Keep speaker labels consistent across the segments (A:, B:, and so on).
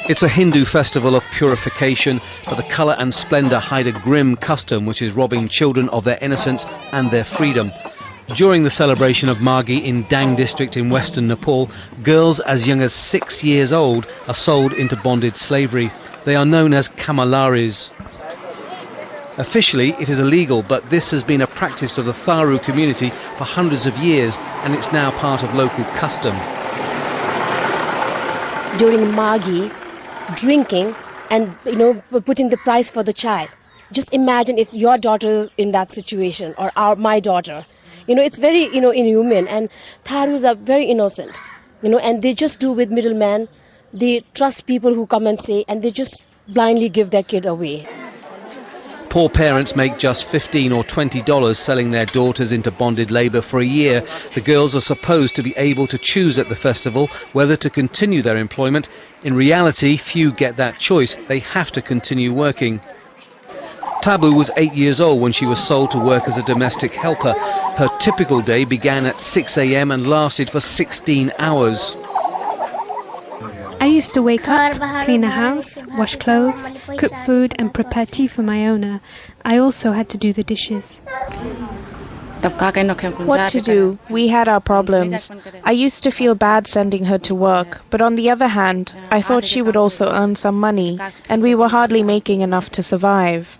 A: It's a Hindu festival of purification, but the colour and splendour hide a grim custom which is robbing children of their innocence and their freedom. During the celebration of Maghi in Dang district in western Nepal, girls as young as 6 years old are sold into bonded slavery. They are known as kamalaris. Officially, it is illegal, but this has been a practice of the Tharu community for hundreds of years, and it's now part of local custom.
B: During Maghi, drinking and putting the price for the child. Just imagine if your daughter is in that situation, or my daughter. It's very inhuman, and Tharus are very innocent, and they just do with middlemen. They trust people who come and say, and they just blindly give their kid away.
A: Poor parents make just $15 or $20 selling their daughters into bonded labour for a year. The girls are supposed to be able to choose at the festival whether to continue their employment. In reality, few get that choice. They have to continue working. Tabu was 8 years old when she was sold to work as a domestic helper. Her typical day began at 6 a.m. and lasted for 16 hours.
C: I used to wake up, clean the house, wash clothes, cook food and prepare tea for my owner. I also had to do the dishes.
D: What to do? We had our problems. I used to feel bad sending her to work, but on the other hand, I thought she would also earn some money, and we were hardly making enough to survive.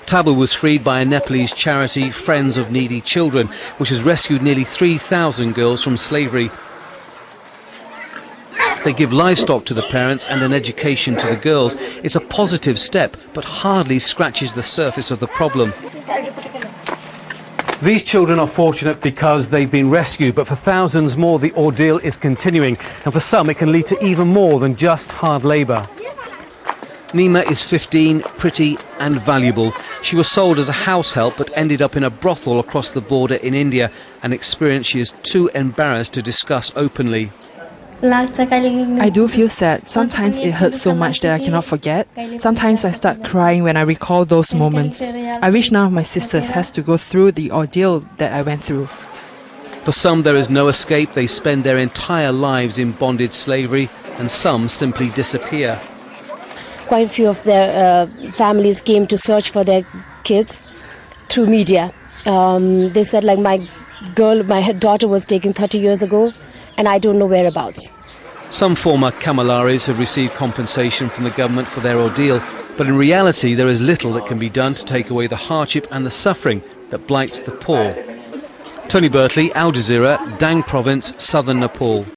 A: Tabu was freed by a Nepalese charity, Friends of Needy Children, which has rescued nearly 3,000 girls from slavery. They give livestock to the parents and an education to the girls. It's a positive step, but hardly scratches the surface of the problem. These children are fortunate because they've been rescued, but for thousands more the ordeal is continuing, and for some it can lead to even more than just hard labour. Nima is 15, pretty and valuable. She was sold as a house help but ended up in a brothel across the border in India, an experience she is too embarrassed to discuss openly.
E: I do feel sad. Sometimes it hurts so much that I cannot forget. Sometimes I start crying when I recall those moments. I wish none of my sisters has to go through the ordeal that I went through.
A: For some there is no escape. They spend their entire lives in bonded slavery, and some simply disappear.
B: Quite a few of their families came to search for their kids through media. They said, like, my daughter was taken 30 years ago, and I don't know whereabouts.
A: Some former kamalaris have received compensation from the government for their ordeal, but in reality there is little that can be done to take away the hardship and the suffering that blights the poor. Tony Bertley, Al Jazeera, Dang Province, southern Nepal.